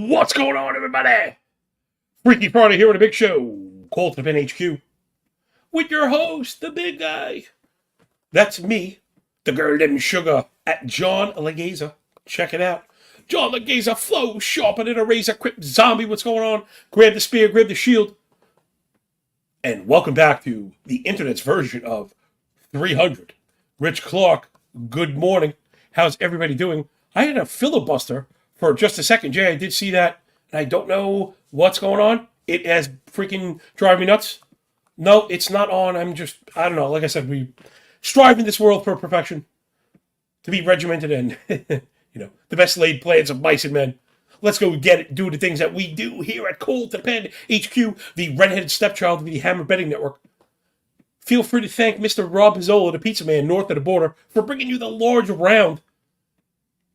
What's going on, everybody? Freaky Friday here with a big show, called to the Pen HQ, with your host, the big guy. That's me, the girl named Sugar, at John Laghezza. Check it out. John Laghezza, flow sharper than a razor, quick zombie. What's going on? Grab the spear, grab the shield. And welcome back to the internet's version of 300. Rich Clark, good morning. How's everybody doing? I had a filibuster for just a second, Jay. I did see that, and I don't know what's going on. It has freaking drive me nuts. No, it's not on. I don't know. Like I said, we strive in this world for perfection, to be regimented and, the best laid plans of mice and men. Let's go get it, do the things that we do here at Cold to the Pen HQ, the redheaded stepchild of the Hammer Betting Network. Feel free to thank Mr. Rob Pizzola, the pizza man north of the border, for bringing you the large round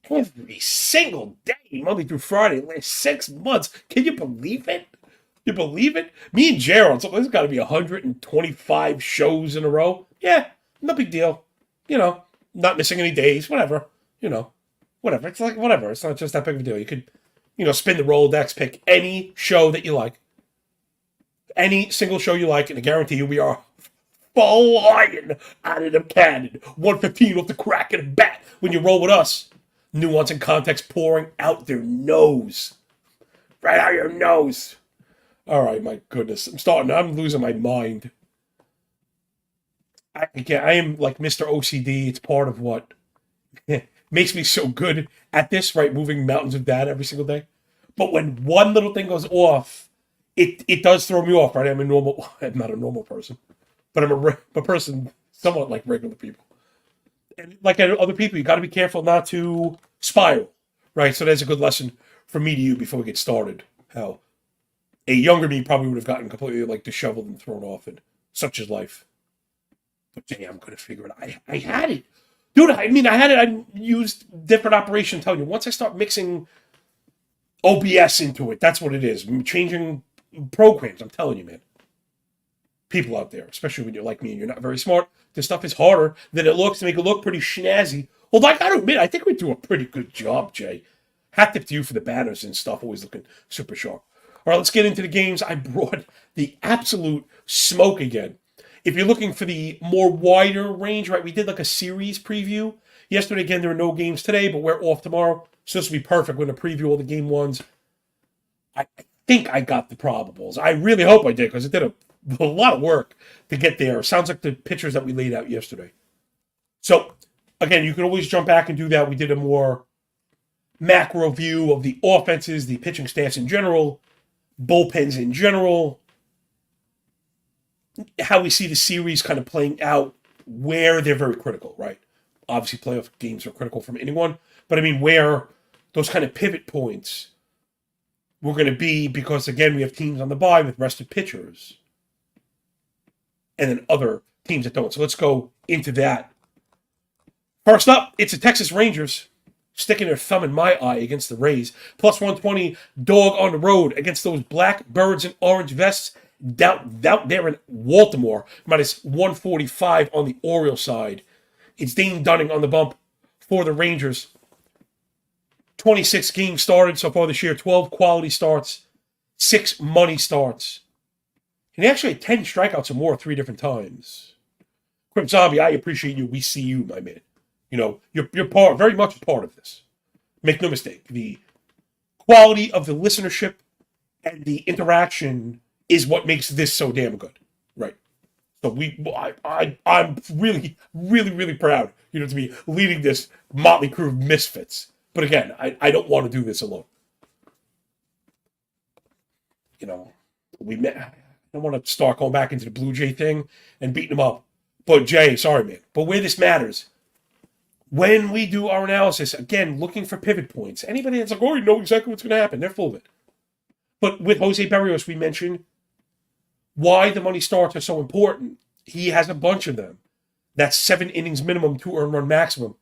every single day, Monday through Friday, last 6 months. Can you believe it? You believe it? Me and Gerald, so there's got to be 125 shows in a row. Yeah, no big deal. Not missing any days, whatever. Whatever. It's like, whatever. It's not just that big of a deal. You could, spin the Rolodex, pick any show that you like. Any single show you like, and I guarantee you we are flying out of the cannon. 115 off the crack of the bat when you roll with us. Nuance and context pouring out their nose. Right out your nose. All right, my goodness. I'm losing my mind. I am like Mr. OCD. It's part of what makes me so good at this, right? Moving mountains of data every single day. But when one little thing goes off, it does throw me off, right? I'm not a normal person, but I'm a person somewhat like regular people. And like other people, you got to be careful not to spiral, right? So that's a good lesson from me to you before we get started. How a younger me probably would have gotten completely disheveled and thrown off, and such is life. But Jay, I'm going to figure it out. I had it. Dude, I had it. I used different operations. Telling you, once I start mixing OBS into it, that's what it is. Changing programs, I'm telling you, man. People out there, especially when you're like me and you're not very smart, this stuff is harder than it looks to make it look pretty snazzy. Although I got to admit, I think we do a pretty good job, Jay. Hat tip to you for the banners and stuff, always looking super sharp. All right, let's get into the games. I brought the absolute smoke again. If you're looking for the more wider range, right, we did a series preview. Yesterday, again, there were no games today, but we're off tomorrow. So this will be perfect when to preview all the game ones. I think I got the probables. I really hope I did, because it did a lot of work to get there. Sounds like the pictures that we laid out yesterday. So, again, you can always jump back and do that. We did a more macro view of the offenses, the pitching staffs in general, bullpens in general, how we see the series kind of playing out, where they're very critical, right? Obviously, playoff games are critical from anyone, but where those kind of pivot points we're going to be, because, again, we have teams on the bye with rested pitchers, and then other teams that don't. So let's go into that. First up, it's the Texas Rangers sticking their thumb in my eye against the Rays. Plus 120 dog on the road against those black birds in orange vests down there in Baltimore. Minus 145 on the Orioles side. It's Dane Dunning on the bump for the Rangers. 26 games started so far this year. 12 quality starts. 6 money starts. And he actually had 10 strikeouts or more 3 different times. Quip Zombie, I appreciate you. We see you, my man. You're very much a part of this. Make no mistake. The quality of the listenership and the interaction is what makes this so damn good. Right. So I'm really, really, really proud, to be leading this motley crew of misfits. But again, I don't want to do this alone. You know, I don't want to start going back into the Blue Jay thing and beating them up. But Jay, sorry, man. But where this matters, when we do our analysis, again, looking for pivot points. Anybody that's like, oh, you know exactly what's going to happen, they're full of it. But with Jose Berrios, we mentioned why the money starts are so important. He has a bunch of them. That's 7 innings minimum, 2 earned run maximum.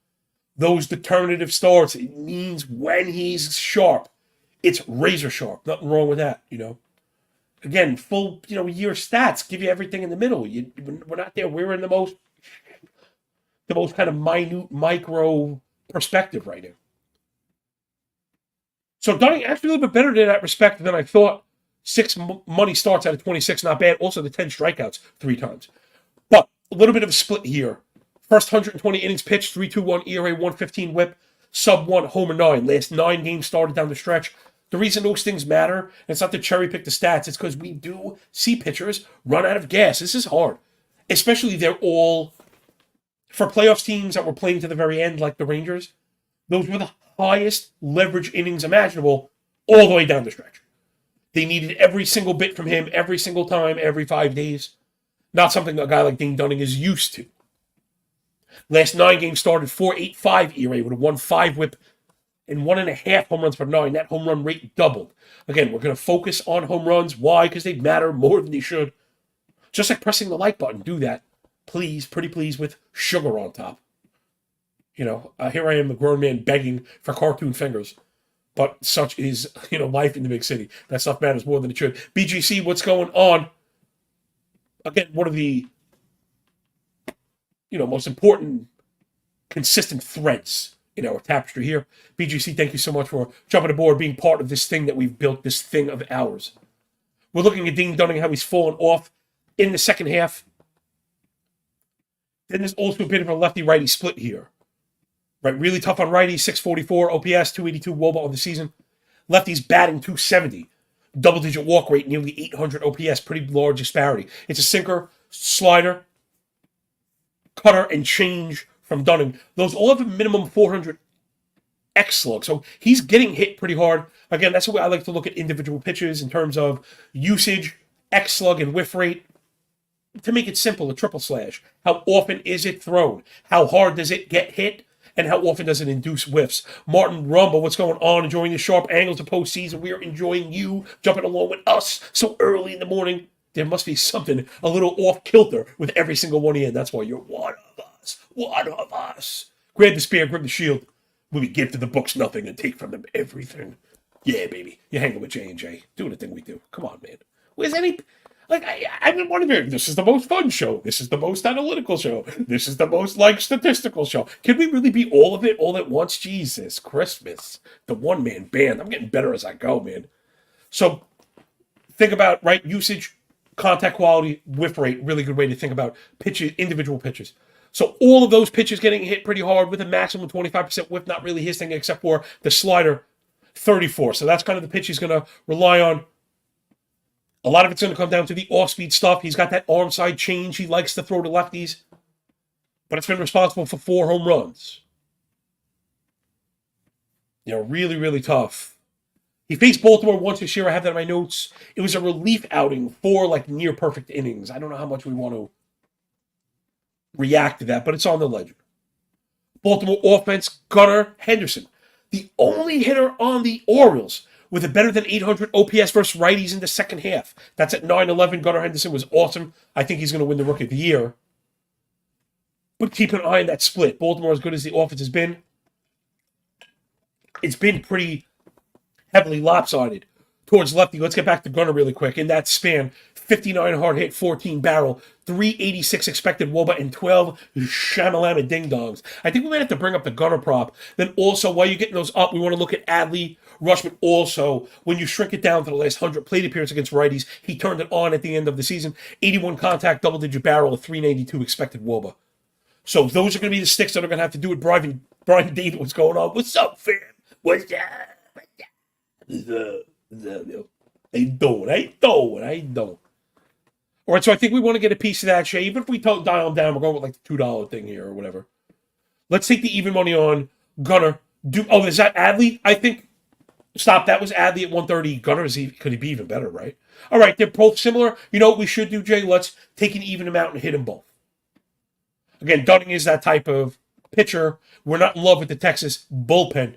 Those determinative starts, it means when he's sharp, it's razor sharp. Nothing wrong with that, Again, full, year stats give you everything in the middle. We're not there. We're in the most kind of minute micro perspective right now. So Dunning actually a little bit better in that respect than I thought. 6 money starts out of 26, not bad. Also the 10 strikeouts 3 times. But a little bit of a split here. First 120 innings pitched, 3.21 ERA, 115 whip, sub 1, homer 9. Last 9 games started down the stretch. The reason those things matter, and it's not to cherry pick the stats, it's because we do see pitchers run out of gas. This is hard. Especially they're all, for playoffs teams that were playing to the very end, like the Rangers, those were the highest leverage innings imaginable all the way down the stretch. They needed every single bit from him every single time, every 5 days. Not something a guy like Dane Dunning is used to. Last 9 games started 4.85 ERA with a 1.5 whip and 1.5 home runs per 9. That home run rate doubled. Again, we're going to focus on home runs. Why? Because they matter more than they should. Just like pressing the like button. Do that. Please, pretty please, with sugar on top. Here I am, a grown man begging for cartoon fingers. But such is, life in the big city. That stuff matters more than it should. BGC, what's going on? Again, one of the, most important, consistent threads in our tapestry here. BGC, thank you so much for jumping aboard, being part of this thing that we've built, this thing of ours. We're looking at Dane Dunning, how he's fallen off in the second half. Then there's also a bit of a lefty-righty split here. Right, really tough on righties, 644 OPS, 282 WOBA on the season. Lefties batting 270. Double-digit walk rate, nearly 800 OPS, pretty large disparity. It's a sinker, slider, cutter, and change from Dunning. Those all have a minimum 400 X slug. So he's getting hit pretty hard. Again, that's the way I like to look at individual pitches in terms of usage, X slug, and whiff rate. To make it simple, a triple slash. How often is it thrown? How hard does it get hit? And how often does it induce whiffs? Martin Rumble, what's going on? Enjoying the sharp angles of postseason. We are enjoying you jumping along with us so early in the morning. There must be something a little off kilter with every single one of you. And that's why you're one of us. One of us. Grab the spear, grab the shield. We give to the books nothing and take from them everything. Yeah, baby. You're hanging with J&J. Doing the thing we do. Come on, man. Where's any... I've been wondering, this is the most fun show. This is the most analytical show. This is the most, statistical show. Can we really be all of it all at once? Jesus, Christmas. The one-man band. I'm getting better as I go, man. So, think about, usage, contact quality, whiff rate. Really good way to think about pitches, individual pitches. So, all of those pitches getting hit pretty hard with a maximum 25% whiff, not really his thing, except for the slider, 34. So, that's kind of the pitch he's going to rely on. A lot of it's going to come down to the off-speed stuff. He's got that arm side change. He likes to throw to lefties. But it's been responsible for 4 home runs. Really, really tough. He faced Baltimore once this year. I have that in my notes. It was a relief outing for, near-perfect innings. I don't know how much we want to react to that, but it's on the ledger. Baltimore offense, Gunnar Henderson. The only hitter on the Orioles with a better than 800 OPS versus righties in the second half. That's at 9-11. Gunnar Henderson was awesome. I think he's going to win the Rookie of the Year. But keep an eye on that split. Baltimore, as good as the offense has been, it's been pretty heavily lopsided towards lefty. Let's get back to Gunnar really quick. In that span, 59 hard hit, 14 barrel, 386 expected WOBA, and 12 shamalama ding-dongs. I think we might have to bring up the Gunnar prop. Then also, while you're getting those up, we want to look at Adley Rushman also. When you shrink it down to the last 100 plate appearance against righties, he turned it on at the end of the season. 81 contact, double-digit barrel, a 392 expected WOBA. So those are going to be the sticks that are going to have to do with Brian David. What's going on? What's up, fam? What's up? How you doing? All right, so I think we want to get a piece of that, Shay. Even if we dial them down, we're going with like the $2 thing here or whatever. Let's take the even money on Gunnar. Is that Adley? I think. Stop. That was Adley at 130. Gunnar could he be even better, right? All right, they're both similar. You know what we should do, Jay? Let's take an even amount and hit them both. Again, Dunning is that type of pitcher. We're not in love with the Texas bullpen.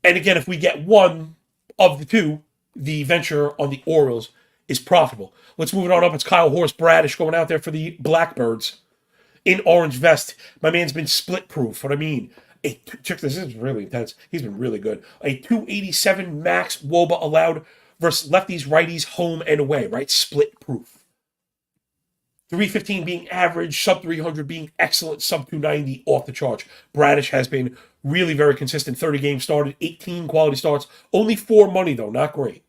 And again, if we get one of the two, the venture on the Orioles is profitable. Let's move it on up. It's Kyle Horst Bradish going out there for the Blackbirds in orange vest. My man's been split proof. What I mean, check this is really intense. He's been really good. A 287 max WOBA allowed versus lefties, righties, home and away, right? Split proof. 315 being average, sub 300 being excellent, sub 290 off the charts. Bradish has been really very consistent. 30 games started, 18 quality starts, only 4 money though, not great.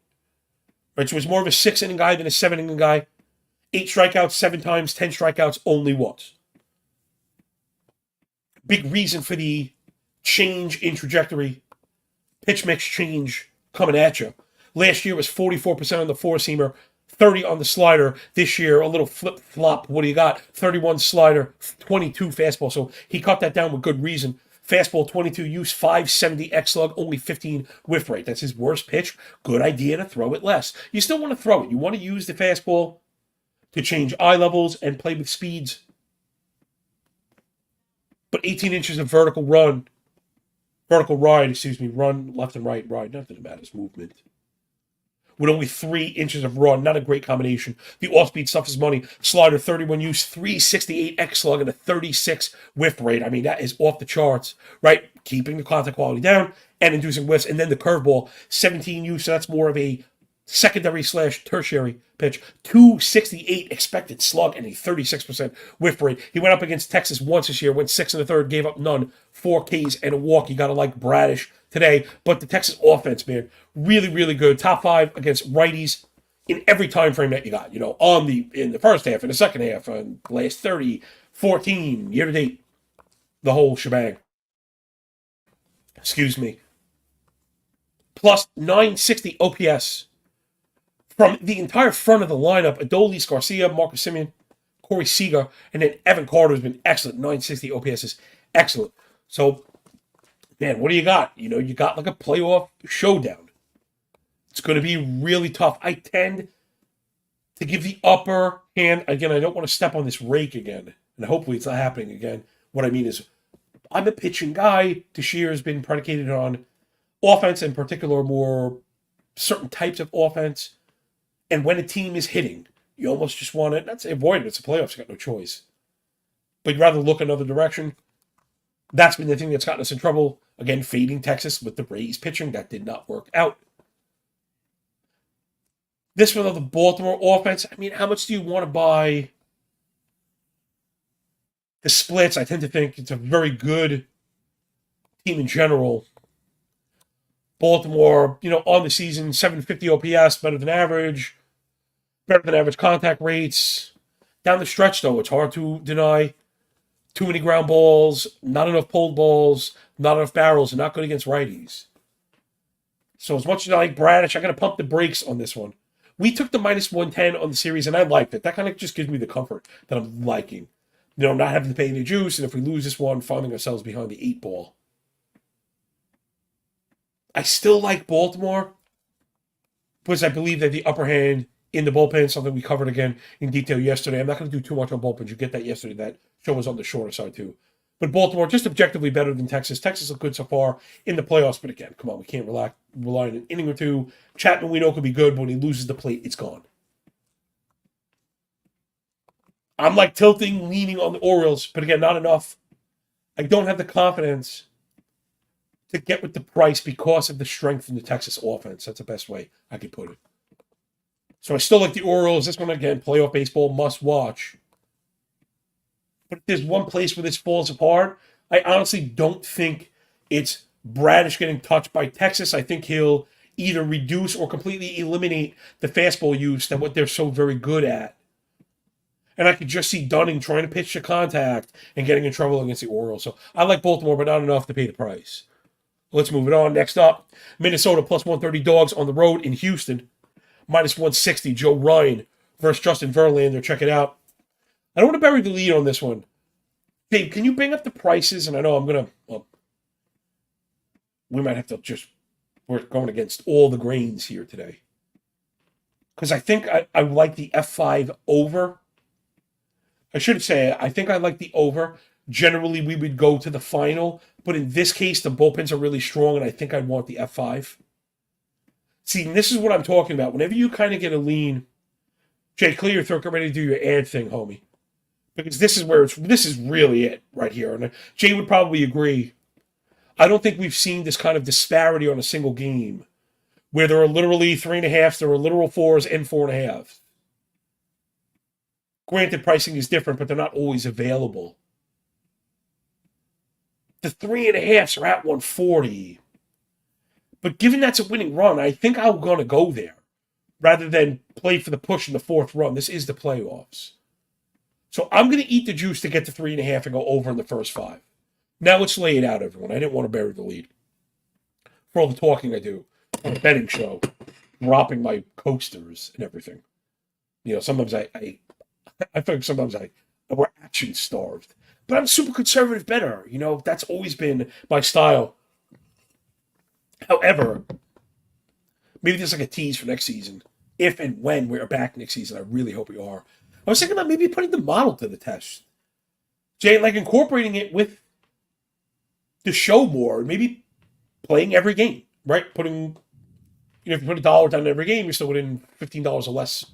Right, so it's more of a 6-inning guy than a 7-inning guy. 8 strikeouts, 7 times, 10 strikeouts, only once. Big reason for the change in trajectory, pitch mix change coming at you. Last year was 44% on the four-seamer, 30 on the slider. This year, a little flip-flop. What do you got? 31 slider, 22 fastball. So he cut that down with good reason. Fastball, 22 use, 570 X-slug, only 15 whiff rate. That's his worst pitch. Good idea to throw it less. You still want to throw it. You want to use the fastball to change eye levels and play with speeds. But 18 inches of vertical ride, run left and right, ride, nothing that matters, movement. With only 3 inches of run, not a great combination. The off-speed stuff is money. Slider, 31 use, 368 X-slug, and a 36 whiff rate. I mean, that is off the charts, right? Keeping the contact quality down and inducing whiffs. And then the curveball, 17 use, so that's more of a secondary/tertiary pitch. 268 expected slug and a 36% whiff rate. He went up against Texas once this year, went 6 1/3, gave up none, 4 Ks and a walk. You got to like Bradish today. But the Texas offense, man, really, really good. Top 5 against righties in every time frame that you got. You know, in the first half, in the second half, and last 30, 14, year to date, the whole shebang. Excuse me. Plus 960 OPS. From the entire front of the lineup, Adolis Garcia, Marcus Semien, Corey Seager, and then Evan Carter has been excellent. 960 OPS is excellent. So, man, what do you got? You know, you got like a playoff showdown. It's going to be really tough. I tend to give the upper hand. Again, I don't want to step on this rake again, and hopefully it's not happening again. What I mean is, I'm a pitching guy. This year has been predicated on offense, in particular, more certain types of offense. And when a team is hitting, you almost just want to, not say avoid it, it's the playoffs, you got no choice. But you'd rather look another direction. That's been the thing that's gotten us in trouble. Again, fading Texas with the Rays pitching, that did not work out. This one of the Baltimore offense, I mean, how much do you want to buy the splits? I tend to think it's a very good team in general. Baltimore, you know, on the season, 750 OPS, better than average contact rates. Down the stretch, though, it's hard to deny. Too many ground balls, not enough pulled balls, not enough barrels, and not good against righties. So as much as I like Bradish, I got to pump the brakes on this one. We took the minus 110 on the series, and I liked it. That kind of just gives me the comfort that I'm liking. You know, not having to pay any juice, and if we lose this one, finding ourselves behind the 8 ball. I still like Baltimore because I believe that the upper hand in the bullpen, something we covered again in detail yesterday. I'm not going to do too much on bullpens. You get that yesterday. That show was on the shorter side too. But Baltimore, just objectively better than Texas. Texas looked good so far in the playoffs. But again, come on, we can't rely on an inning or two. Chapman, we know, could be good, but when he loses the plate, it's gone. I'm like tilting, leaning on the Orioles, but again, not enough. I don't have the confidence to get with the price because of the strength in the Texas offense. That's the best way I could put it. So I still like the Orioles. This one, again, playoff baseball, must watch. But if there's one place where this falls apart, I honestly don't think it's Bradish getting touched by Texas. I think he'll either reduce or completely eliminate the fastball use that what they're so very good at. And I could just see Dunning trying to pitch to contact and getting in trouble against the Orioles. So I like Baltimore, but not enough to pay the price. Let's move it on. Next up, Minnesota plus 130 dogs on the road in Houston. Minus 160, Joe Ryan versus Justin Verlander. Check it out. I don't want to bury the lead on this one. Dave, can you bring up the prices? And I know we might have to we're going against all the grains here today. Because I think I like the F5 over. I should say, I think I like the over. Generally, we would go to the final. But in this case, the bullpens are really strong, and I think I'd want the F5. See, this is what I'm talking about. Whenever you kind of get a lean, Jay, clear your throat, get ready to do your ad thing, homie. Because this is really it right here. And Jay would probably agree. I don't think we've seen this kind of disparity on a single game where there are literally 3.5s, there are literal 4s, and 4.5s. Granted, pricing is different, but they're not always available. The 3.5s are at 140. But given that's a winning run, I think I'm going to go there rather than play for the push in the fourth run. This is the playoffs. So I'm going to eat the juice to get to 3.5 and go over in the first 5. Now let's lay it out, everyone. I didn't want to bury the lead. For all the talking I do on a betting show, dropping my coasters and everything. Sometimes I feel like sometimes we're action starved. But I'm a super conservative bettor. That's always been my style. However, maybe there's like a tease for next season. If and when we're back next season, I really hope we are. I was thinking about maybe putting the model to the test. Jay, like incorporating it with the show more, maybe playing every game, right? Putting, if you put $1 down every game, you're still within $15 or less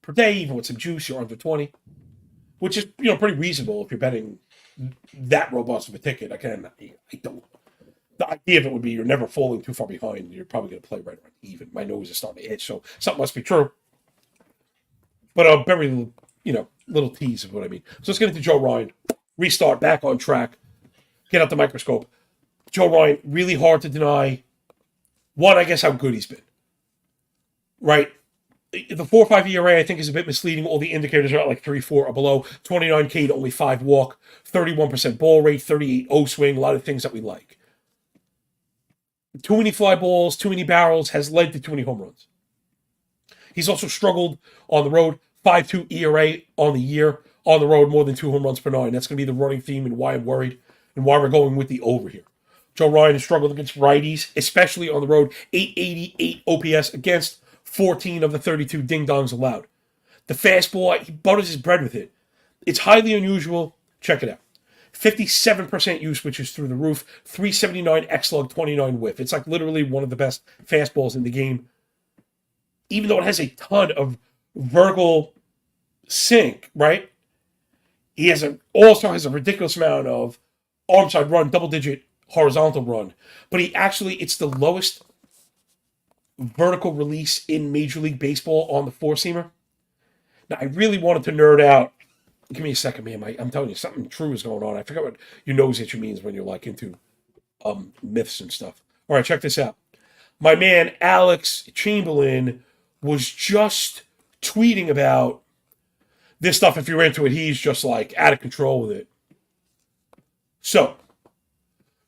per day, even with some juice, you're under 20, which is, pretty reasonable if you're betting that robust of a ticket. Again, I don't. The idea of it would be you're never falling too far behind. You're probably going to play right around even. My nose is starting to itch, so something must be true. But a very, little tease of what I mean. So let's get into Joe Ryan. Restart, back on track. Get out the microscope. Joe Ryan, really hard to deny. One, I guess how good he's been. Right? The 4.5 ERA, I think, is a bit misleading. All the indicators are at like 3.4 or below. 29K to only 5 walk. 31% ball rate. 38 O swing. A lot of things that we like. Too many fly balls, too many barrels has led to too many home runs. He's also struggled on the road. 5.2 ERA on the year. On the road, more than 2 home runs per 9. That's going to be the running theme and why I'm worried and why we're going with the over here. Joe Ryan has struggled against righties, especially on the road. 888 OPS against 14 of the 32 ding-dongs allowed. The fastball, he butters his bread with it. It's highly unusual. Check it out. 57% use, which is through the roof. 379 X-Lug, 29 whiff. It's like literally one of the best fastballs in the game. Even though it has a ton of vertical sink, right? He also has a ridiculous amount of arm side run, double-digit horizontal run. But it's the lowest vertical release in Major League Baseball on the four-seamer. Now, I really wanted to nerd out. Give me a second, man. I'm telling you, something true is going on. I forgot what your nose itch means when you're like into myths and stuff. All right, check this out. My man, Alex Chamberlain, was just tweeting about this stuff. If you're into it, he's just like out of control with it. So,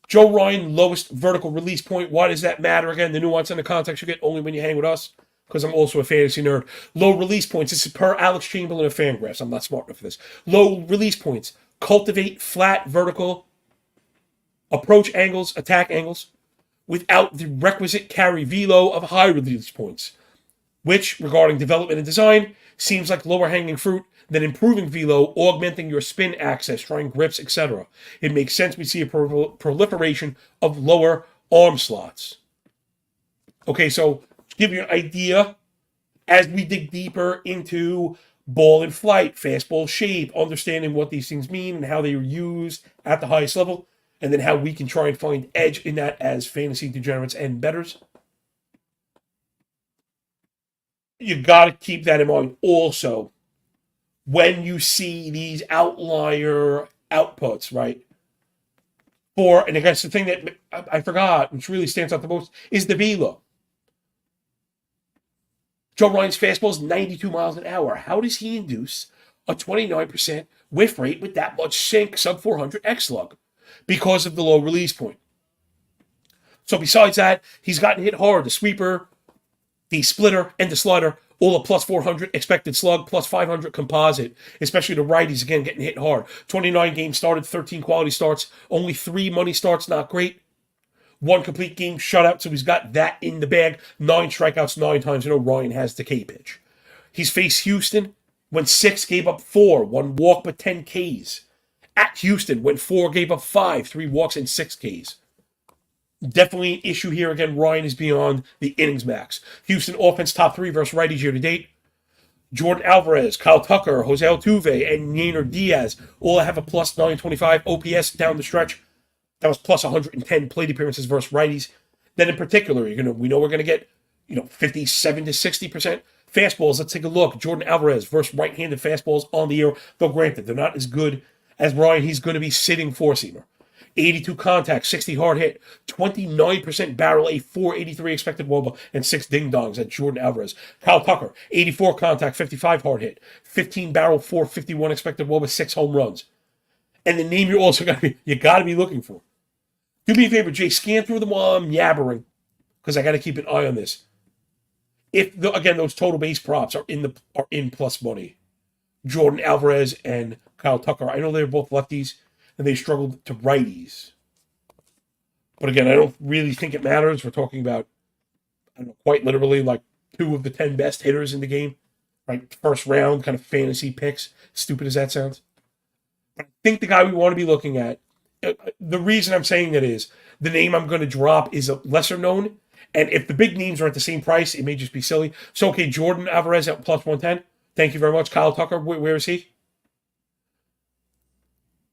Joe Ryan, lowest vertical release point. Why does that matter? Again, the nuance and the context you get only when you hang with us, because I'm also a fantasy nerd. Low release points. This is per Alex Chamberlain of Fangraphs. I'm not smart enough for this. Low release points. Cultivate flat vertical approach angles, attack angles, without the requisite carry velo of high release points, which, regarding development and design, seems like lower hanging fruit than improving velo, augmenting your spin access, trying grips, etc. It makes sense we see a proliferation of lower arm slots. Okay, so to give you an idea, as we dig deeper into ball and flight, fastball shape, understanding what these things mean and how they are used at the highest level, and then how we can try and find edge in that as fantasy degenerates and bettors. You got to keep that in mind also when you see these outlier outputs, right? And I guess the thing that I forgot, which really stands out the most, is the velo. Joe Ryan's fastball is 92 miles an hour. How does he induce a 29% whiff rate with that much sink, sub 400 X-Lug? Because of the low release point. So besides that, he's gotten hit hard. The sweeper, the splitter, and the slider All a plus 400 expected slug, plus 500 composite, especially the righties, again, getting hit hard. 29 games started, 13 quality starts, only 3 money starts, not great. 1 complete game shutout, so he's got that in the bag. 9 strikeouts, 9 times. You know, Ryan has the K pitch. He's faced Houston, went 6, gave up 4, 1 walk but 10 Ks. At Houston, went 4, gave up 5, 3 walks and 6 Ks. Definitely an issue here. Again, Ryan is beyond the innings max. Houston offense top 3 versus righties year to date. Jordan Alvarez, Kyle Tucker, Jose Altuve, and Yainer Diaz all have a plus 925 OPS down the stretch. That was plus 110 plate appearances versus righties. Then in particular, we know we're gonna get 57 to 60% fastballs. Let's take a look. Jordan Alvarez versus right-handed fastballs on the year. Though granted, they're not as good as Ryan. He's going to be sitting four-seamer. 82 contact, 60 hard hit, 29% barrel, a 483 expected wOBA, and 6 ding-dongs at Jordan Alvarez. Kyle Tucker, 84 contact, 55 hard hit, 15 barrel, 451 expected wOBA, 6 home runs. And the name you got to be looking for. Do me a favor, Jay, scan through them while I'm yabbering, because I got to keep an eye on this. If again those total base props are in plus money, Jordan Alvarez and Kyle Tucker, I know they're both lefties and they struggled to righties. But again, I don't really think it matters. We're talking about, I don't know, quite literally like 2 of the 10 best hitters in the game, right? First round kind of fantasy picks, stupid as that sounds. But I think the guy we want to be looking at, the reason I'm saying that is the name I'm going to drop is a lesser known. And if the big names are at the same price, it may just be silly. So, okay, Jordan Alvarez at plus 110. Thank you very much. Kyle Tucker, where is he?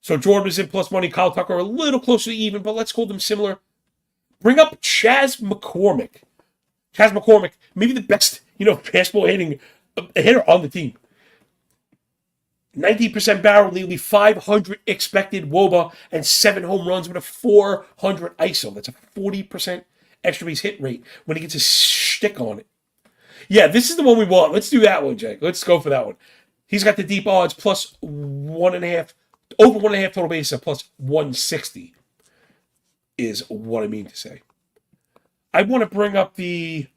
So Jordan is in plus money. Kyle Tucker a little closer to even, but let's call them similar. Bring up Chas McCormick. Chas McCormick, maybe the best, fastball hitting hitter on the team. 90% barrel, nearly 500 expected wOBA, and 7 home runs with a 400 ISO. That's a 40% extra base hit rate when he gets his shtick on it. Yeah, this is the one we want. Let's do that one, Jake. Let's go for that one. He's got the deep odds plus 1.5, over 1.5 total bases, plus 160 is what I mean to say. I want to bring up the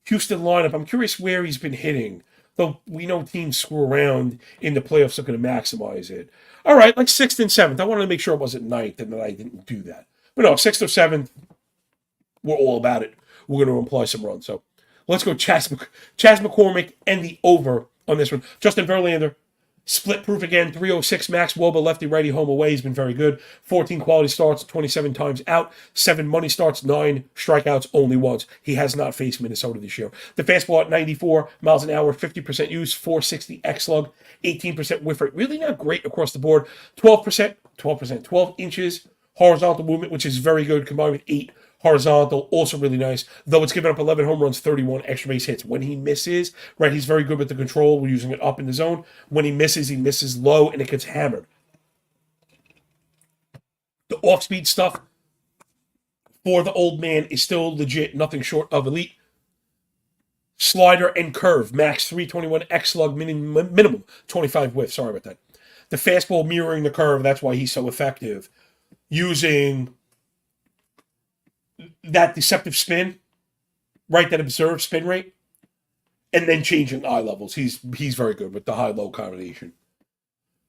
Houston lineup. I'm curious where he's been hitting. Though we know teams screw around in the playoffs are going to maximize it. All right, like 6th and 7th. I wanted to make sure it wasn't 9th and that I didn't do that. But no, 6th or 7th, we're all about it. We're going to imply some runs. So let's go Chas McCormick and the over on this one. Justin Verlander, split proof again, 306 max wOBA, lefty, righty, home, away. He's been very good. 14 quality starts, 27 times out. 7 money starts, 9 strikeouts, only once. He has not faced Minnesota this year. The fastball at 94 miles an hour, 50% use, 460 X-slug, 18% whiff rate. Really not great across the board. 12 inches horizontal movement, which is very good, combined with 8 horizontal, also really nice. Though it's given up 11 home runs, 31 extra base hits. When he misses, right, he's very good with the control. We're using it up in the zone. When he misses low, and it gets hammered. The off-speed stuff for the old man is still legit, nothing short of elite. Slider and curve, max 321 X-slug, minimum 25 whiff. Sorry about that. The fastball mirroring the curve, that's why he's so effective. Using that deceptive spin, right, that observed spin rate, and then changing eye levels. He's very good with the high-low combination.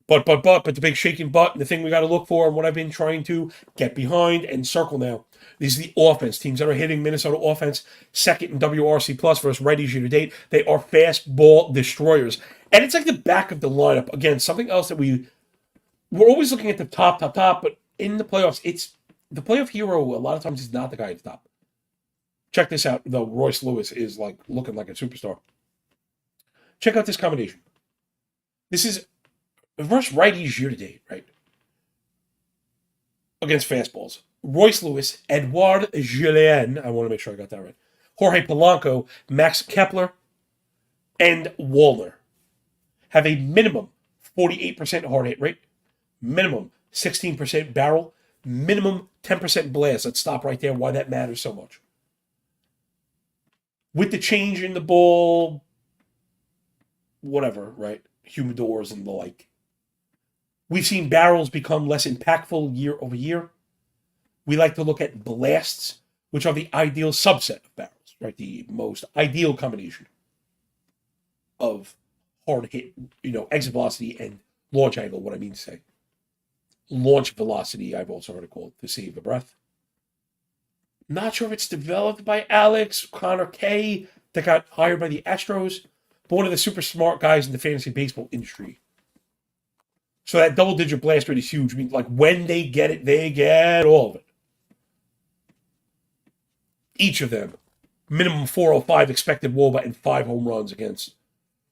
But the big shaking butt, and the thing we got to look for, and what I've been trying to get behind and circle now, is the offense. Teams that are hitting Minnesota offense second in WRC plus versus righties year to date. They are fastball destroyers. And it's like the back of the lineup. Again, something else that we're always looking at the top, but in the playoffs, it's the playoff hero. A lot of times he's not the guy at the top. Check this out, though. Royce Lewis is like looking like a superstar. Check out this combination. This is versus righties year to date, right? Against fastballs. Royce Lewis, Edouard Julien, I want to make sure I got that right. Jorge Polanco, Max Kepler, and Wallner have a minimum 48% hard hit rate, minimum 16% barrel, minimum 10% blast. Let's stop right there, why that matters so much. With the change in the ball, whatever, right? Humidors and the like. We've seen barrels become less impactful year over year. We like to look at blasts, which are the ideal subset of barrels, right? The most ideal combination. of hard hit, exit velocity and launch angle, what I mean to say. Launch velocity, I've also heard it called, to save the breath. Not sure if it's developed by Alex Connor K that got hired by the Astros, but one of the super smart guys in the fantasy baseball industry. So that double-digit blast rate is huge. I mean, like, when they get it, they get all of it. Each of them, minimum 405 expected WOBA and 5 home runs against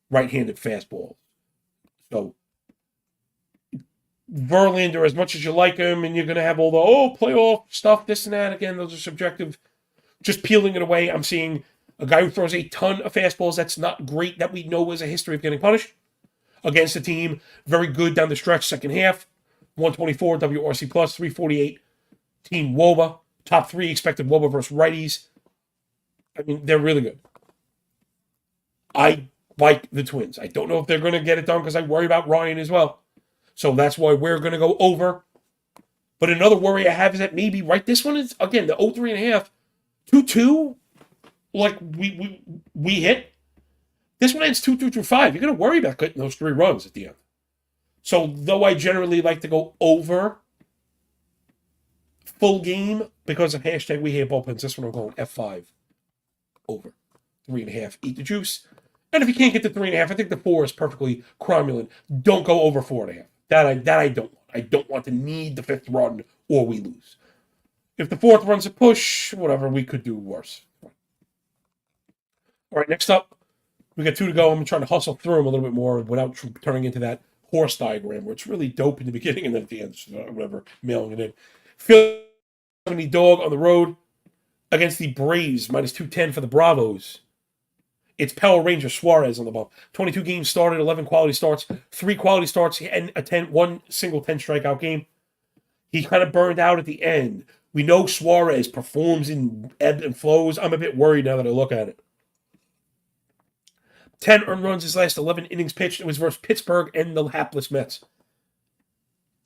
right-handed fastballs. So Verlander, as much as you like him, and you're going to have all the, playoff stuff, this and that, again, those are subjective. Just peeling it away, I'm seeing a guy who throws a ton of fastballs that's not great, that we know has a history of getting punished, against a team very good down the stretch, second half, 124 WRC+, 348 team WOBA, top 3 expected WOBA versus righties. I mean, they're really good. I like the Twins. I don't know if they're going to get it done because I worry about Ryan as well. So that's why we're going to go over. But another worry I have is that maybe, right, this one is, again, the 3.5, 2-2, like we hit. This one ends 2-2 through 5. You're going to worry about getting those 3 runs at the end. So though I generally like to go over full game because of hashtag we hate bullpens, this one I'm going F5 over 3.5. Eat the juice. And if you can't get to 3.5, I think the 4 is perfectly cromulent. Don't go over 4.5. That I don't want. I don't want to need the 5th run or we lose. If the 4th run's a push, whatever, we could do worse. All right, next up, we got 2 to go. I'm trying to hustle through them a little bit more without turning into that horse diagram where it's really dope in the beginning and then at the end, whatever, mailing it in. Philly 70 dog on the road against the Braves, minus 210 for the Bravos. It's Power Ranger Suarez on the bump. 22 games started, 11 quality starts, 3 quality starts, and one single 10 strikeout game. He kind of burned out at the end. We know Suarez performs in ebbs and flows. I'm a bit worried now that I look at it. 10 earned runs his last 11 innings pitched. It was versus Pittsburgh and the hapless Mets.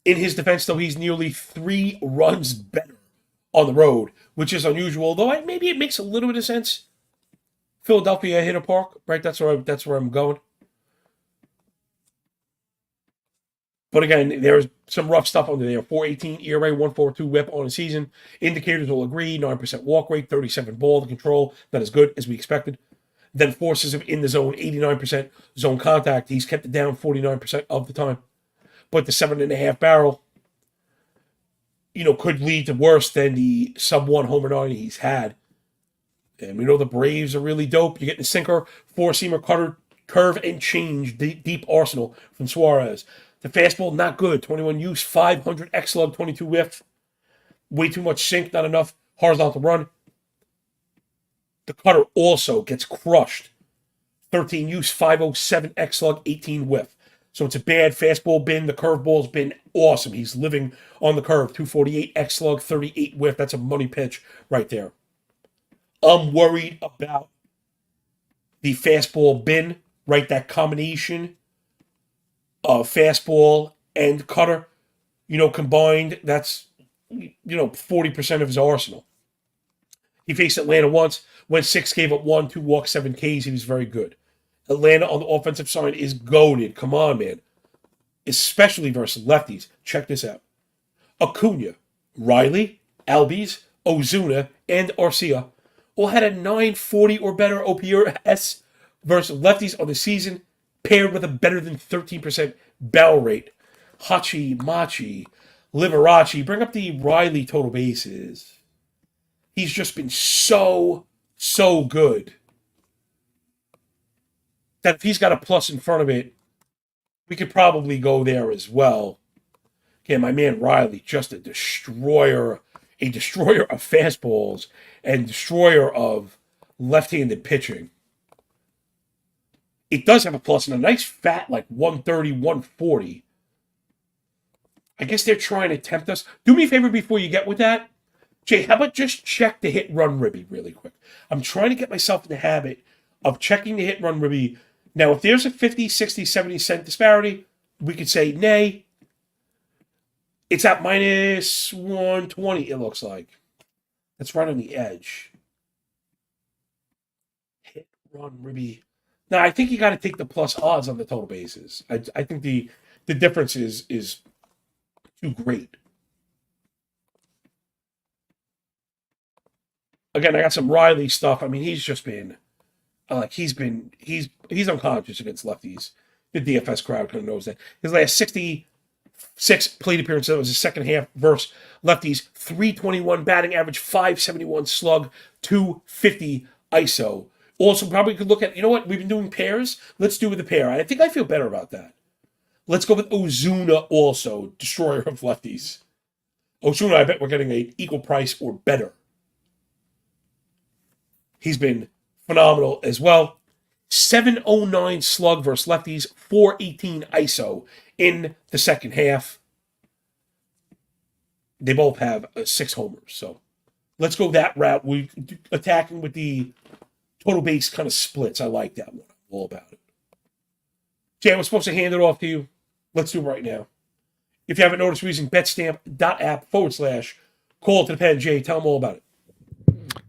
In his defense, though, he's nearly 3 runs better on the road, which is unusual, though maybe it makes a little bit of sense. Philadelphia hit a park, right? That's where I'm going. But again, there's some rough stuff under there. 4.18 ERA, 1.42 WHIP on the season. Indicators will agree. 9% walk rate, 37 ball to control. Not as good as we expected. Then forces him in the zone, 89% zone contact. He's kept it down 49% of the time. But the 7.5 barrel, could lead to worse than the sub-1 homer 9 he's had. And we know the Braves are really dope. You're getting a sinker, 4-seamer, cutter, curve, and change. Deep arsenal from Suarez. The fastball, not good. 21 use, 500 X-Lug, 22 whiff. Way too much sink, not enough horizontal run. The cutter also gets crushed. 13 use, 507 X-Lug, 18 whiff. So it's a bad fastball bin. The curveball's been awesome. He's living on the curve. 248 X-Lug, 38 whiff. That's a money pitch right there. I'm worried about the fastball bin, right? That combination of fastball and cutter, combined, that's, 40% of his arsenal. He faced Atlanta once, went 6, gave up 1, 2 walks, 7 Ks. He was very good. Atlanta on the offensive side is goated. Come on, man. Especially versus lefties. Check this out. Acuna, Riley, Albies, Ozuna, and Arcia all had a 940 or better OPS versus lefties on the season, paired with a better than 13% barrel rate. Hachi, Machi, Liberace, bring up the Riley total bases. He's just been so good that if he's got a plus in front of it, we could probably go there as well. Again, my man Riley, just a destroyer of fastballs and destroyer of left-handed pitching. It does have a plus and a nice fat, like 130, 140. I guess they're trying to tempt us. Do me a favor before you get with that. Jay, how about just check the hit-run ribby really quick? I'm trying to get myself in the habit of checking the hit-run ribby. Now, if there's a 50, 60, 70 cent disparity, we could say nay. It's at minus 120, it looks like. That's right on the edge. Hit, run, ribby. Now, I think you got to take the plus odds on the total bases. I think the difference is too great. Again, I got some Riley stuff. I mean, he's just been he's unconscious against lefties. The DFS crowd kind of knows that. His last 66 plate appearances was his second half versus lefties. 321 batting average, 571 slug, 250 ISO. Also, probably could look at, you know what, we've been doing pairs. Let's do with a pair. I think I feel better about that. Let's go with Ozuna also, destroyer of lefties. Ozuna, I bet we're getting an equal price or better. He's been phenomenal as well. 709 slug versus lefties, 418 ISO in the second half. They both have 6 homers. So let's go that route. We attacking with the total base kind of splits. I like that one. I'm all about it. Jay, I was supposed to hand it off to you. Let's do it right now. If you haven't noticed, we're using betstamp.app/call to the pen. Jay, tell them all about it.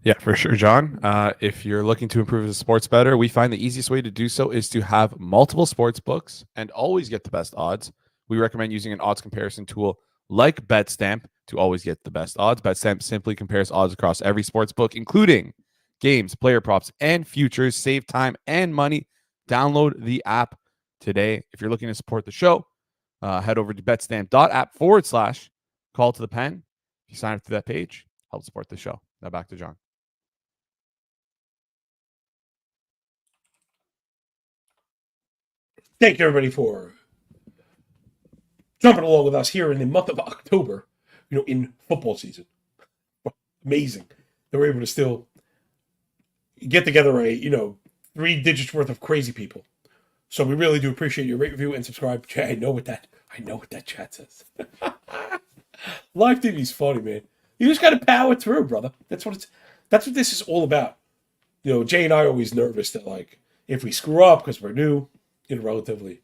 Yeah, for sure, John. If you're looking to improve as a sports bettor, we find the easiest way to do so is to have multiple sports books and always get the best odds. We recommend using an odds comparison tool like BetStamp to always get the best odds. BetStamp simply compares odds across every sports book, including games, player props, and futures. Save time and money. Download the app today. If you're looking to support the show, head over to betstamp.app/call to the pen. If you sign up to that page, help support the show. Now back to John. Thank you, everybody, for jumping along with us here in the month of October, in football season. Amazing that we're able to still get together a, 3 digits worth of crazy people. So we really do appreciate your rate, review, and subscribe. I know what that chat says. Live TV's funny, man. You just got to power through, brother. That's what this is all about. Jay and I are always nervous that, if we screw up because we're new, relatively.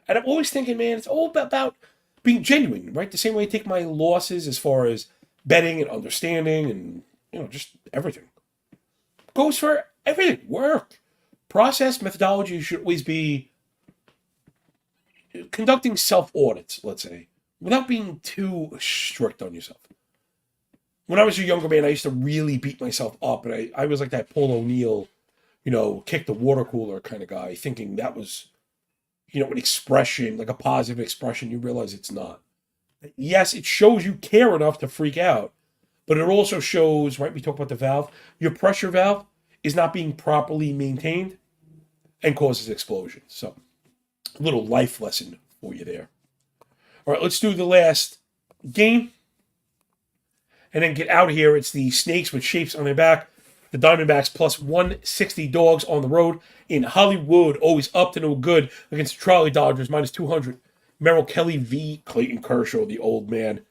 And I'm always thinking, man, it's all about being genuine, right? The same way I take my losses as far as betting and understanding and, just everything. Goes for everything. Work. Process, methodology should always be conducting self-audits, let's say, without being too strict on yourself. When I was a younger man, I used to really beat myself up, and I was like that Paul O'Neill, kick the water cooler kind of guy, thinking that was, an expression, like a positive expression. You realize it's not. Yes, it shows you care enough to freak out, but it also shows, right, we talk about the valve, your pressure valve is not being properly maintained and causes explosions. So, a little life lesson for you there. All right, let's do the last game and then get out of here. It's the Snakes with shapes on their back. The Diamondbacks plus 160 dogs on the road in Hollywood. Always up to no good against the Trolley Dodgers, minus 200. Merrill Kelly v. Clayton Kershaw, the old man.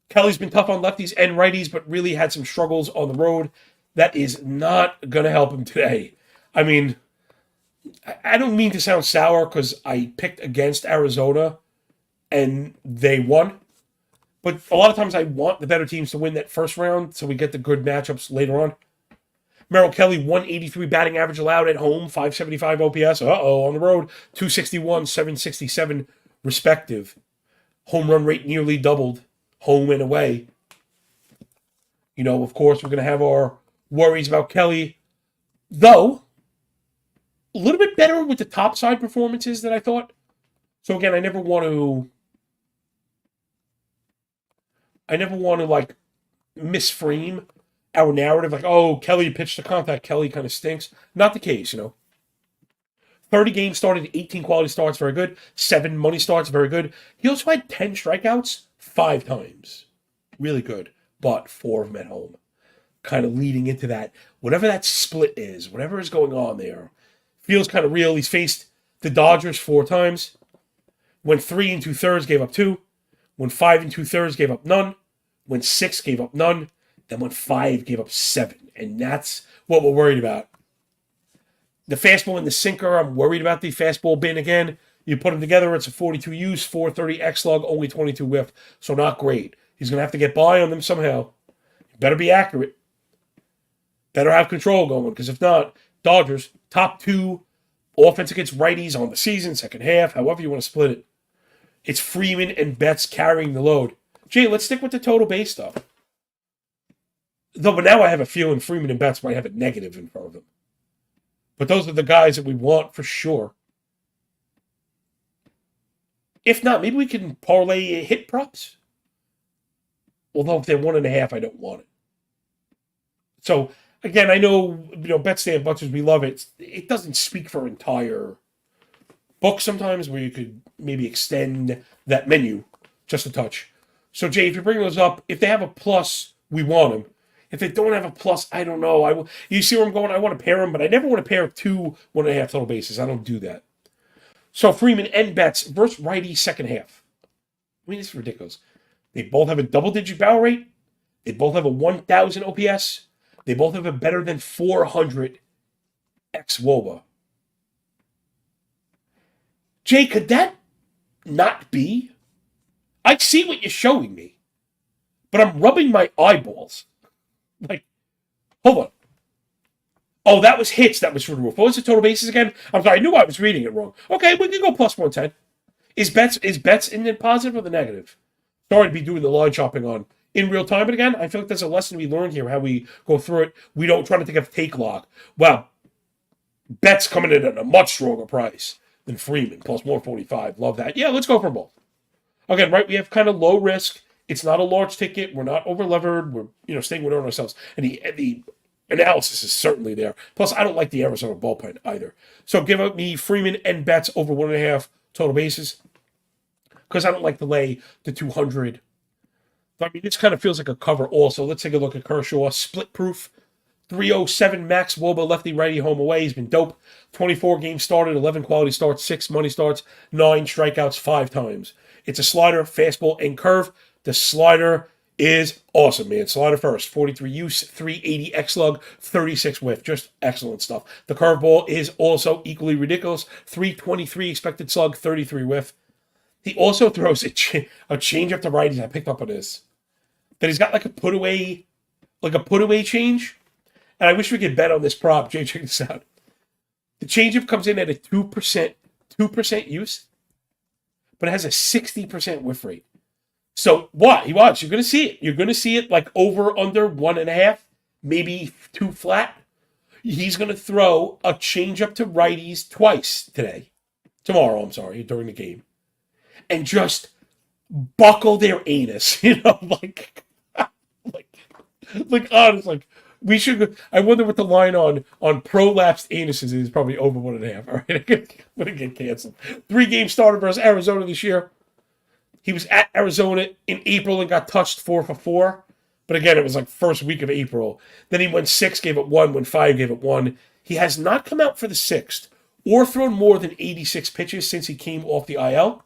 Kelly's been tough on lefties and righties, but really had some struggles on the road. That is not going to help him today. I mean, I don't mean to sound sour because I picked against Arizona and they won. But a lot of times I want the better teams to win that first round so we get the good matchups later on. Merrill Kelly, 183 batting average allowed at home, 575 OPS. On the road, 261, 767 respective. Home run rate nearly doubled, home and away. Of course, we're going to have our worries about Kelly. Though, a little bit better with the top side performances than I thought. So again, I never want to misframe our narrative. Like, oh, Kelly pitched to contact. Kelly kind of stinks. Not the case, 30 games started, 18 quality starts, very good. 7 money starts, very good. He also had 10 strikeouts 5 times. Really good. But 4 of them at home. Kind of leading into that. Whatever that split is, whatever is going on there, feels kind of real. He's faced the Dodgers 4 times. Went 3 2/3, gave up 2. Went 5 2/3, gave up none. Went 6, gave up none. Then went 5, gave up 7. And that's what we're worried about. The fastball and the sinker, I'm worried about the fastball bin again. You put them together, it's a 42 use, 430 X slug, only 22 whiff. So not great. He's going to have to get by on them somehow. Better be accurate. Better have control going, because if not, Dodgers, top 2 offense against righties on the season, second half, however you want to split it. It's Freeman and Betts carrying the load. Jay, let's stick with the total base stuff. Though, but now I have a feeling Freeman and Betts might have a negative in front of them. But those are the guys that we want for sure. If not, maybe we can parlay hit props. Although if they're 1.5, I don't want it. So, again, I know, bet stand bunches, we love it. It doesn't speak for entire book sometimes where you could maybe extend that menu just a touch. So, Jay, if you bring those up, if they have a plus, we want them. If they don't have a plus, I don't know. You see where I'm going? I want to pair them, but I never want to pair 2 1.5 total bases. I don't do that. So Freeman and Betts versus righty second half. I mean, it's ridiculous. They both have a double-digit barrel rate. They both have a 1,000 OPS. They both have a better than 400 xWOBA. Jay, could that not be? I see what you're showing me, but I'm rubbing my eyeballs. Like, hold on. Oh, that was hits. That was for the roof. What was the total bases again? I'm sorry. I knew I was reading it wrong. Okay, we can go plus 110. Is Betts in the positive or the negative? Sorry to be doing the line chopping on in real time. But again, I feel like there's a lesson we learned here, how we go through it. We don't try to take a take log. Well, Betts coming in at a much stronger price than Freeman, plus 145. Love that. Yeah, let's go for both. Again, right, we have kind of low risk. It's not a large ticket. We're not over-levered. We're staying within ourselves. And the analysis is certainly there. Plus, I don't like the Arizona bullpen either. So give me Freeman and Betts over 1.5 total bases. Because I don't like to lay the 200. I mean, this kind of feels like a cover also. Let's take a look at Kershaw. Split proof. 307 max WOBA, lefty, righty, home away. He's been dope. 24 games started, 11 quality starts, 6 money starts, 9 strikeouts 5 times. It's a slider, fastball, and curve. The slider is awesome, man. Slider first, 43 use, 380 X-Lug, 36 whiff. Just excellent stuff. The curveball is also equally ridiculous. 323 expected slug, 33 whiff. He also throws a change up to righties. I picked up on this. That he's got like a put away change. And I wish we could bet on this prop. Jay, check this out. The changeup comes in at a 2% use, but it has a 60% whiff rate. So what? Watch. You're going to see it. You're going to see it like over, under 1.5, maybe 2 flat. He's going to throw a changeup to righties tomorrow, during the game. And just buckle their anus, like honestly, we should. I wonder what the line on prolapsed anuses is. Probably over 1.5. All right, I'm gonna get canceled. 3-game starter versus Arizona this year. He was at Arizona in April and got touched 4 for 4. But again, it was like first week of April. Then he went 6, gave it 1. Went 5, gave it 1. He has not come out for the 6th or thrown more than 86 pitches since he came off the IL.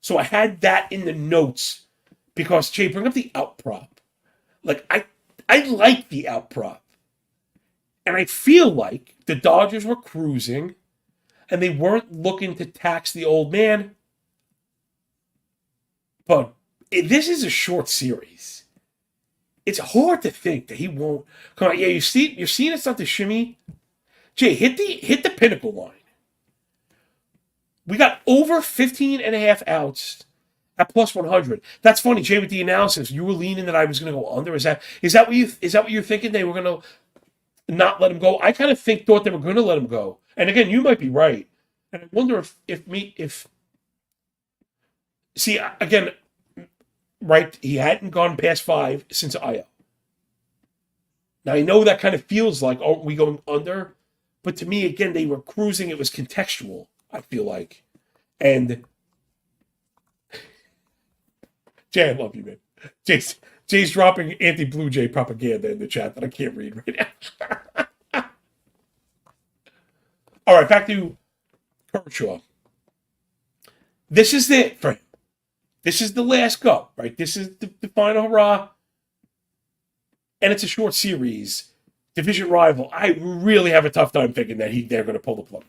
So I had that in the notes because, Jay, bring up the out prop. Like, I like the out prop. And I feel like the Dodgers were cruising and they weren't looking to tax the old man. But this is a short series. It's hard to think that he won't come on. Yeah, you're seeing it's not the shimmy. Jay, hit the pinnacle line. We got over 15.5 outs at plus 100. That's funny, Jay, with the analysis. You were leaning that I was going to go under. Is that what you're thinking? They were going to not let him go? I kind of thought they were going to let him go. And again, you might be right. And I wonder if see, again, right, he hadn't gone past 5 since IL. Now, I know that kind of feels like, are we going under? But to me, again, they were cruising. It was contextual, I feel like. And Jay, I love you, man. Jay's dropping anti-Blue Jay propaganda in the chat that I can't read right now. All right, back to Kershaw. This is it for him. This is the last go, right? This is the final hurrah. And it's a short series. Division rival. I really have a tough time thinking that they're going to pull the plug.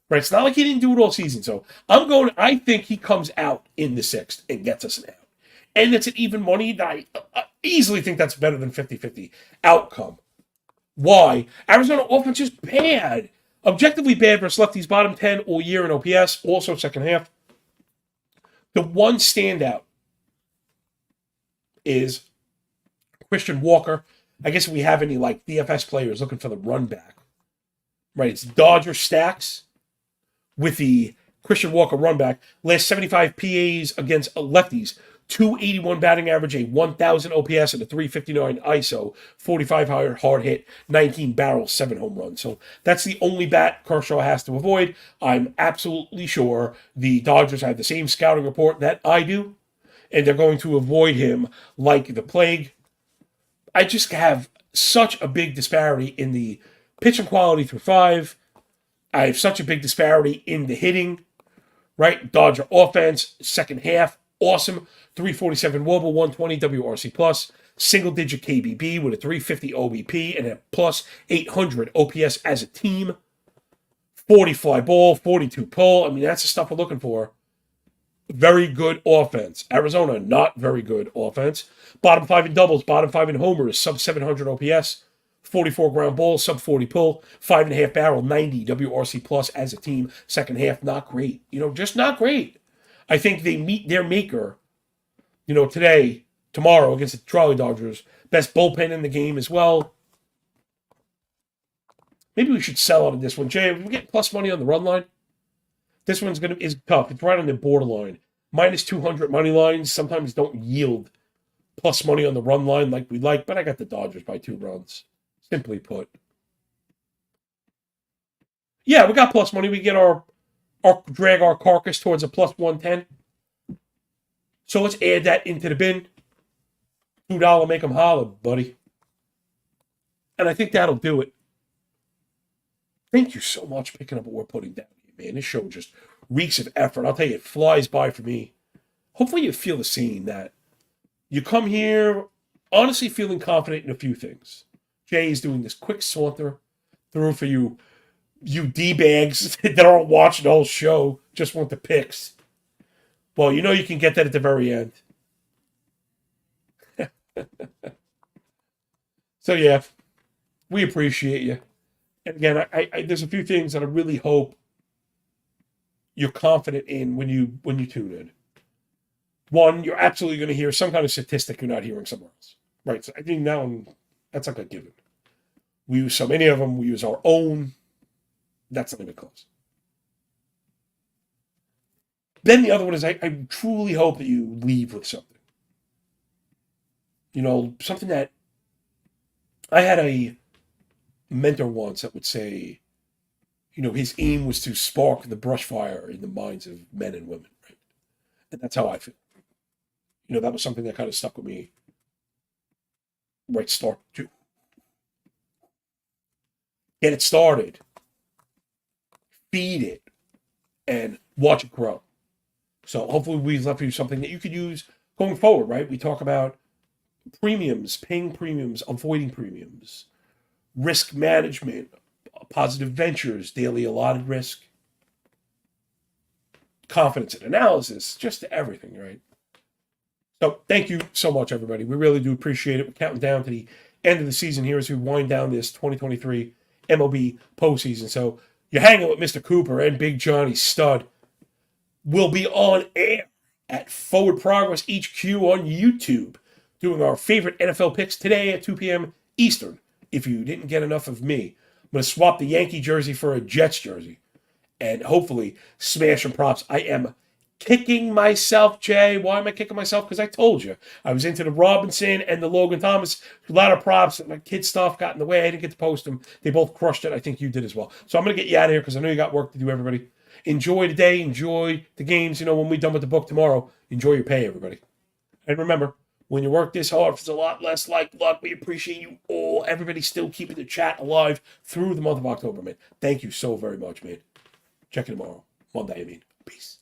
Right? It's not like he didn't do it all season. So I think he comes out in the 6th and gets us an out. And it's an even money. I easily think that's better than 50-50 outcome. Why? Arizona offense is bad. Objectively bad versus lefties, bottom 10 all year in OPS, also second half. The one standout is Christian Walker. I guess if we have any like DFS players looking for the run back, right? It's Dodger stacks with the Christian Walker run back. Last 75 PAs against lefties. 281 batting average, a 1,000 OPS, and a 359 ISO, 45 hard hit, 19 barrels, 7 home runs. So that's the only bat Kershaw has to avoid. I'm absolutely sure the Dodgers have the same scouting report that I do, and they're going to avoid him like the plague. I just have such a big disparity in the pitching quality through 5. I have such a big disparity in the hitting, right? Dodger offense, second half, awesome. 347 wOBA, 120 WRC plus, single digit KBB with a 350 OBP and a plus 800 OPS as a team. 40 fly ball, 42 pull. I mean, that's the stuff we're looking for. Very good offense. Arizona, not very good offense. Bottom 5 in doubles, bottom 5 in homers, sub 700 OPS, 44 ground balls, sub 40 pull, 5.5 barrel, 90 WRC plus as a team. Second half, not great. Just not great. I think they meet their maker, today, tomorrow against the Trolley Dodgers. Best bullpen in the game as well. Maybe we should sell out of this one. Jay, we get plus money on the run line. This one's is tough. It's right on the borderline. Minus 200 money lines sometimes don't yield plus money on the run line like we like, but I got the Dodgers by 2 runs. Simply put. Yeah, we got plus money. We get drag our carcass towards a plus 110. So let's add that into the bin. $2 make them holler, buddy. And I think that'll do it. Thank you so much for picking up what we're putting down here, man. This show just reeks of effort. I'll tell you, it flies by for me. Hopefully you feel the same, that you come here honestly feeling confident in a few things. Jay is doing this quick saunter through for you D-bags that aren't watching the whole show, just want the picks. Well, you can get that at the very end. So, yeah, we appreciate you. And again, I there's a few things that I really hope you're confident in when you tune in. One, you're absolutely going to hear some kind of statistic you're not hearing somewhere else. Right? So I think that one, that's like a given. We use so many of them. We use our own. That's not even close. Then the other one is I truly hope that you leave with something. Something that I had a mentor once that would say, his aim was to spark the brush fire in the minds of men and women, right? And that's how I feel. That was something that kind of stuck with me. Right, start to get it started, feed it, and watch it grow. So hopefully we've left you something that you could use going forward, right? We talk about premiums, paying premiums, avoiding premiums, risk management, positive ventures, daily allotted risk, confidence and analysis, just everything, right? So thank you so much, everybody. We really do appreciate it. We're counting down to the end of the season here as we wind down this 2023 MLB postseason. So you're hanging with Mr. Cooper and Big Johnny Stud. We'll be on air at Forward Progress HQ on YouTube, doing our favorite NFL picks today at 2 p.m. Eastern. If you didn't get enough of me, I'm going to swap the Yankee jersey for a Jets jersey and hopefully smash some props. I am kicking myself, Jay. Why am I kicking myself? Because I told you. I was into the Robinson and the Logan Thomas. A lot of props. My kid stuff got in the way. I didn't get to post them. They both crushed it. I think you did as well. So I'm going to get you out of here because I know you got work to do, everybody. Enjoy the day. Enjoy the games. When we're done with the book tomorrow, enjoy your pay, everybody. And remember, when you work this hard, it's a lot less like luck. We appreciate you all. Everybody still keeping the chat alive through the month of October, man. Thank you so very much, man. Check you tomorrow. Monday, I mean. Peace.